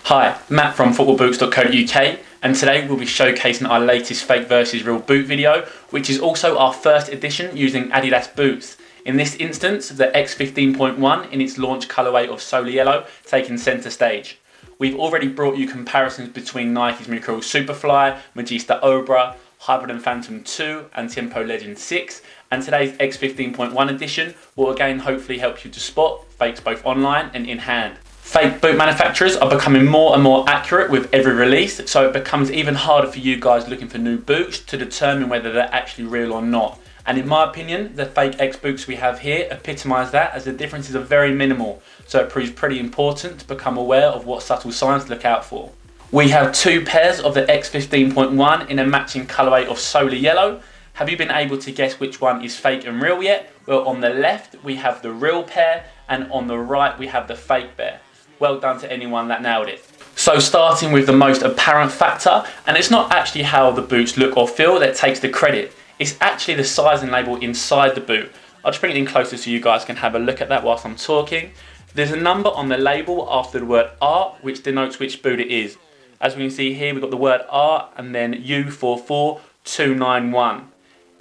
Hi, Matt from footballboots.co.uk, and today we'll be showcasing our latest fake versus real boot video, which is also our first edition using Adidas boots. In this instance, the X15.1 in its launch colourway of solar yellow taking centre stage. We've already brought you comparisons between Nike's Mercurial Superfly, Magista Obra, Hybrid and Phantom 2 and Tempo Legend 6, and today's X15.1 edition will again hopefully help you to spot fakes both online and in hand. Fake boot manufacturers are becoming more and more accurate with every release, so it becomes even harder for you guys looking for new boots to determine whether they're actually real or not. And in my opinion, the fake X boots we have here epitomise that, as the differences are very minimal, so it proves pretty important to become aware of what subtle signs to look out for. We have two pairs of the X15.1 in a matching colourway of solar yellow. Have you been able to guess which one is fake and real yet? Well, on the left we have the real pair, and on the right we have the fake pair. Well done to anyone that nailed it. So starting with the most apparent factor, and it's not actually how the boots look or feel that takes the credit, it's actually the sizing label inside the boot. I'll just bring it in closer so you guys can have a look at that whilst I'm talking. There's a number on the label after the word R, which denotes which boot it is. As we can see here, we've got the word R and then U44291.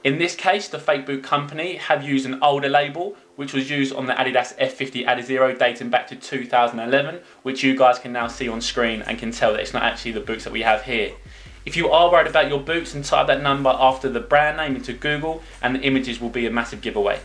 In this case, the fake boot company have used an older label, which was used on the Adidas F50 Adizero dating back to 2011, which you guys can now see on screen and can tell that it's not actually the boots that we have here. If you are worried about your boots, then type that number after the brand name into Google and the images will be a massive giveaway.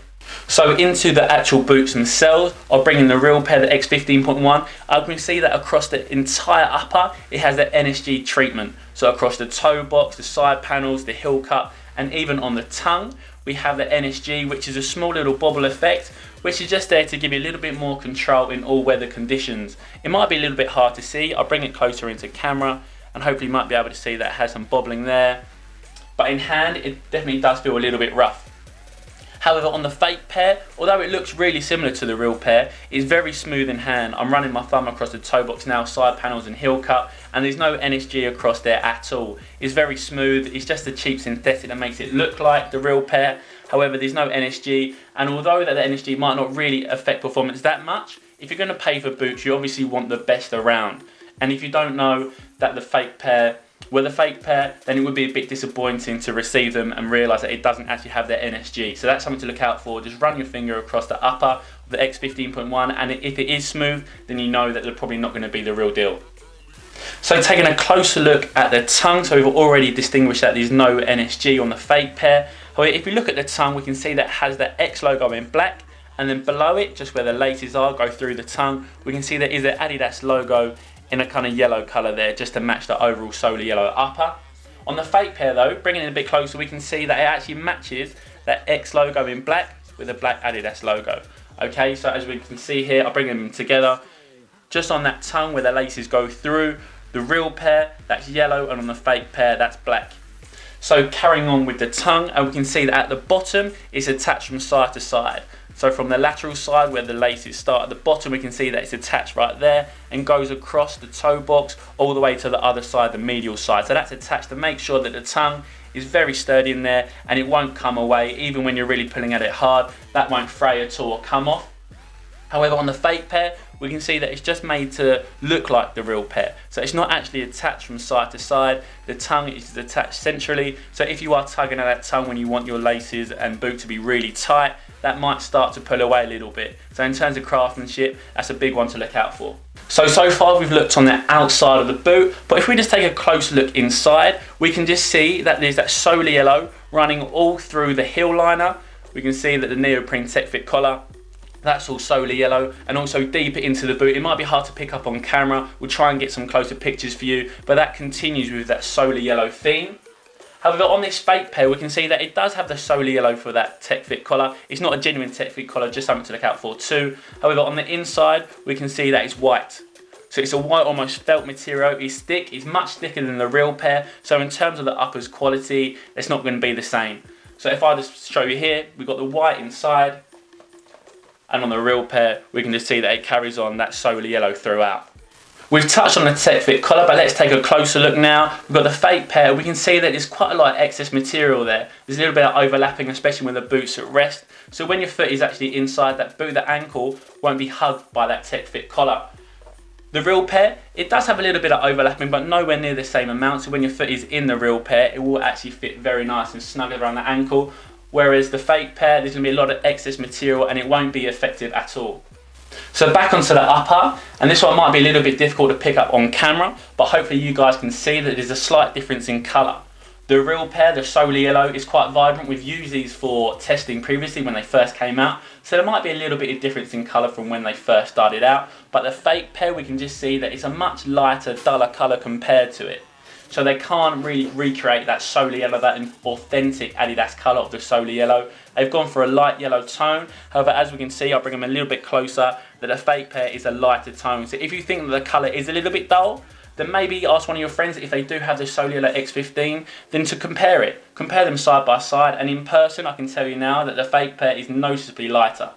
So into the actual boots themselves, I'll bring in the real pair, the X15.1. I can see that across the entire upper, it has the NSG treatment. So across the toe box, the side panels, the heel cup, and even on the tongue, we have the NSG, which is a small little bobble effect, which is just there to give you a little bit more control in all weather conditions. It might be a little bit hard to see. I'll bring it closer into camera and hopefully you might be able to see that it has some bobbling there. But in hand, it definitely does feel a little bit rough. However, on the fake pair, although it looks really similar to the real pair, it's very smooth in hand. I'm running my thumb across the toe box now, side panels and heel cup, and there's no NSG across there at all. It's very smooth. It's just a cheap synthetic that makes it look like the real pair. However, there's no NSG, and although that the NSG might not really affect performance that much, if you're going to pay for boots, you obviously want the best around. And if you don't know that the fake pair were the fake pair, then it would be a bit disappointing to receive them and realise that it doesn't actually have their NSG. So that's something to look out for. Just run your finger across the upper of the X15.1, and if it is smooth, then you know that they're probably not going to be the real deal. So taking a closer look at the tongue, so we've already distinguished that there's no NSG on the fake pair. However, if we look at the tongue, we can see that it has the X logo in black, and then below it, just where the laces are, go through the tongue, we can see there is an Adidas logo in a kind of yellow colour there, just to match the overall solar yellow upper. On the fake pair though, bringing it a bit closer, we can see that it actually matches that X logo in black with a black Adidas logo. Okay, so as we can see here, I'll bring them together. Just on that tongue where the laces go through, the real pair, that's yellow, and on the fake pair, that's black. So carrying on with the tongue, and we can see that at the bottom, it's attached from side to side. So from the lateral side where the laces start at the bottom, we can see that it's attached right there and goes across the toe box all the way to the other side, the medial side. So that's attached to make sure that the tongue is very sturdy in there and it won't come away. Even when you're really pulling at it hard, that won't fray at all or come off. However, on the fake pair, we can see that it's just made to look like the real pair. So it's not actually attached from side to side. The tongue is attached centrally. So if you are tugging at that tongue when you want your laces and boot to be really tight, that might start to pull away a little bit. So in terms of craftsmanship, that's a big one to look out for. So far we've looked on the outside of the boot, but if we just take a closer look inside, we can just see that there's that solar yellow running all through the heel liner. We can see that the neoprene tech fit collar, that's all solar yellow, and also deeper into the boot. It might be hard to pick up on camera. We'll try and get some closer pictures for you, but that continues with that solar yellow theme. However, on this fake pair, we can see that it does have the solar yellow for that tech fit collar. It's not a genuine tech fit collar, just something to look out for too. However, on the inside, we can see that it's white. So it's a white, almost felt material. It's thick, it's much thicker than the real pair. So in terms of the uppers quality, it's not going to be the same. So if I just show you here, we've got the white inside, and on the real pair, we can just see that it carries on that solar yellow throughout. We've touched on the tech fit collar, but let's take a closer look now. We've got the fake pair. We can see that there's quite a lot of excess material there. There's a little bit of overlapping, especially when the boot's at rest. So when your foot is actually inside that boot, the ankle won't be hugged by that tech fit collar. The real pair, it does have a little bit of overlapping, but nowhere near the same amount. So when your foot is in the real pair, it will actually fit very nice and snug around the ankle. Whereas the fake pair, there's going to be a lot of excess material and it won't be effective at all. So back onto the upper, and this one might be a little bit difficult to pick up on camera, but hopefully you guys can see that there's a slight difference in colour. The real pair, the solar yellow, is quite vibrant. We've used these for testing previously when they first came out, so there might be a little bit of difference in colour from when they first started out. But the fake pair, we can just see that it's a much lighter, duller colour compared to it. So they can't really recreate that solar yellow, that authentic Adidas colour of the solar yellow. They've gone for a light yellow tone. However, as we can see, I'll bring them a little bit closer, that the fake pair is a lighter tone. So if you think that the colour is a little bit dull, then maybe ask one of your friends if they do have the solar yellow X15, then to compare it. Compare them side by side, and in person I can tell you now that the fake pair is noticeably lighter.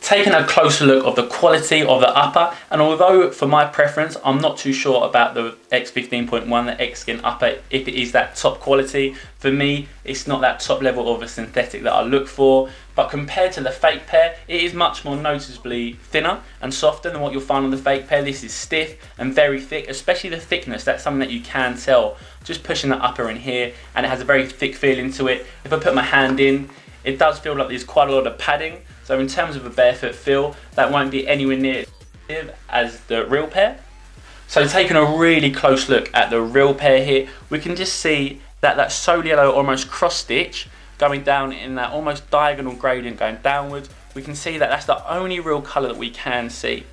Taking a closer look of the quality of the upper, and although for my preference I'm not too sure about the X15.1, the X-Skin upper, if it is that top quality, for me it's not that top level of a synthetic that I look for, but compared to the fake pair, it is much more noticeably thinner and softer than what you'll find on the fake pair. This is stiff and very thick, especially the thickness, that's something that you can tell just pushing the upper in here, and it has a very thick feeling to it. If I put my hand in, it does feel like there's quite a lot of padding. So in terms of a barefoot feel, that won't be anywhere near as the real pair. So taking a really close look at the real pair here, we can just see that that solar yellow almost cross stitch going down in that almost diagonal gradient going downwards. We can see that that's the only real colour that we can see.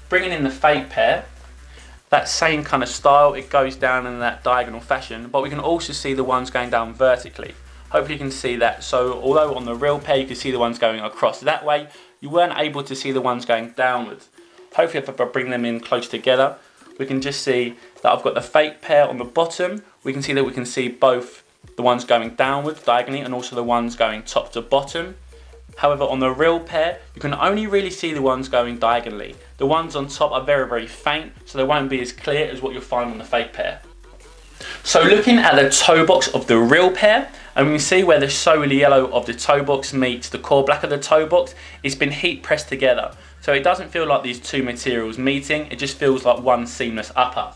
Bringing in the fake pair, that same kind of style, it goes down in that diagonal fashion, but we can also see the ones going down vertically. Hopefully you can see that. So although on the real pair you can see the ones going across that way, you weren't able to see the ones going downwards. Hopefully if I bring them in close together, we can just see that I've got the fake pair on the bottom. We can see both the ones going downwards diagonally and also the ones going top to bottom. However, on the real pair, you can only really see the ones going diagonally. The ones on top are very, very faint, so they won't be as clear as what you'll find on the fake pair. So looking at the toe box of the real pair, and we can see where the solar yellow of the toe box meets the core black of the toe box, it's been heat pressed together. So it doesn't feel like these two materials meeting, it just feels like one seamless upper.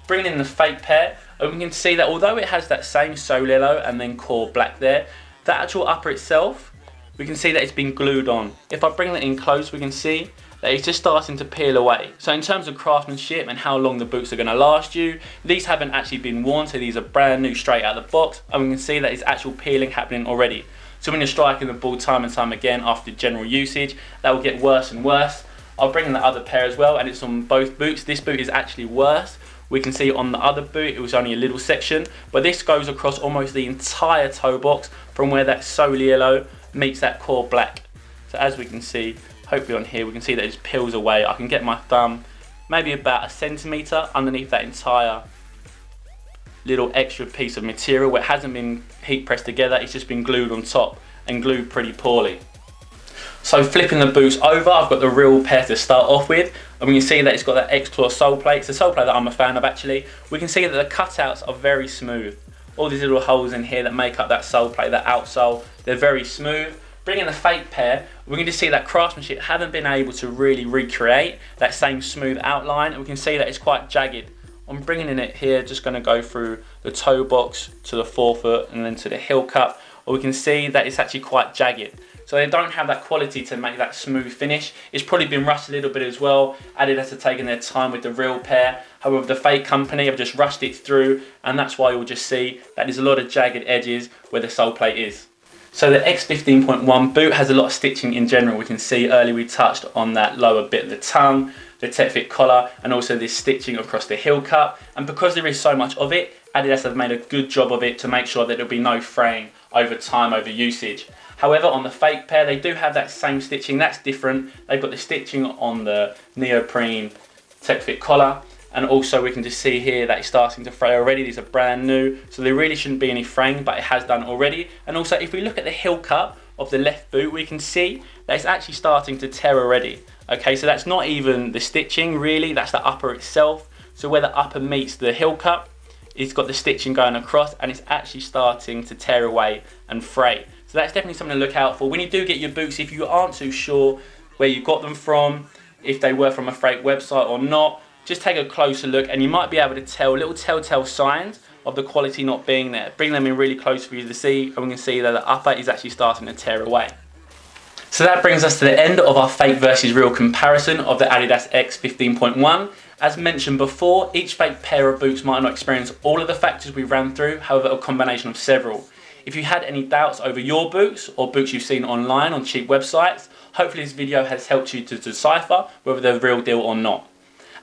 Bringing in the fake pair, and we can see that although it has that same solar yellow and then core black there, the actual upper itself, we can see that it's been glued on. If I bring that in close, we can see that it's just starting to peel away. So in terms of craftsmanship and how long the boots are going to last you, these haven't actually been worn, so these are brand new straight out of the box, and we can see that it's actual peeling happening already. So when you're striking the ball time and time again after general usage, that will get worse and worse. I'll bring in the other pair as well, and it's on both boots. This boot is actually worse. We can see on the other boot it was only a little section, but this goes across almost the entire toe box from where that solar yellow meets that core black. So as we can see, hopefully on here we can see that it just peels away. I can get my thumb maybe about a centimetre underneath that entire little extra piece of material where it hasn't been heat pressed together, it's just been glued on top and glued pretty poorly. So flipping the boots over, I've got the real pair to start off with, and we can see that it's got that X-Claw sole plate. It's a sole plate that I'm a fan of actually. We can see that the cutouts are very smooth. All these little holes in here that make up that sole plate, that outsole, they're very smooth. Bringing the fake pair, we can just see that craftsmanship haven't been able to really recreate that same smooth outline, and we can see that it's quite jagged. I'm bringing in it here, just going to go through the toe box to the forefoot and then to the heel cup, or we can see that it's actually quite jagged. So they don't have that quality to make that smooth finish. It's probably been rushed a little bit as well. Adidas have taken their time with the real pair. However, the fake company have just rushed it through, and that's why you'll just see that there's a lot of jagged edges where the sole plate is. So the X15.1 boot has a lot of stitching in general. We can see earlier we touched on that lower bit of the tongue, the tech fit collar, and also this stitching across the heel cup. And because there is so much of it, Adidas have made a good job of it to make sure that there'll be no fraying over time, over usage. However, on the fake pair, they do have that same stitching. That's different. They've got the stitching on the neoprene tech fit collar, and also we can just see here that it's starting to fray already. These are brand new, so there really shouldn't be any fraying, but it has done already. And also, if we look at the heel cup of the left boot, we can see that it's actually starting to tear already. Okay, so that's not even the stitching really, that's the upper itself. So where the upper meets the heel cup, it's got the stitching going across, and it's actually starting to tear away and fray. So that's definitely something to look out for. When you do get your boots, if you aren't too sure where you got them from, if they were from a fake website or not. Just take a closer look and you might be able to tell little telltale signs of the quality not being there. Bring them in really close for you to see, and we can see that the upper is actually starting to tear away. So that brings us to the end of our fake versus real comparison of the Adidas X15.1. As mentioned before, each fake pair of boots might not experience all of the factors we ran through, however a combination of several. If you had any doubts over your boots or boots you've seen online on cheap websites, hopefully this video has helped you to decipher whether they're real deal or not.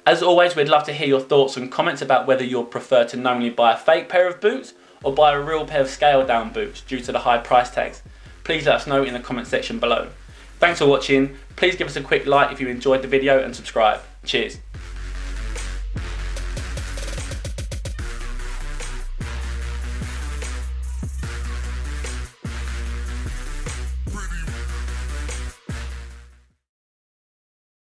As always, we'd love to hear your thoughts and comments about whether you'd prefer to knowingly buy a fake pair of boots or buy a real pair of scaled down boots due to the high price tags. Please let us know in the comment section below. Thanks for watching. Please give us a quick like if you enjoyed the video and subscribe. Cheers.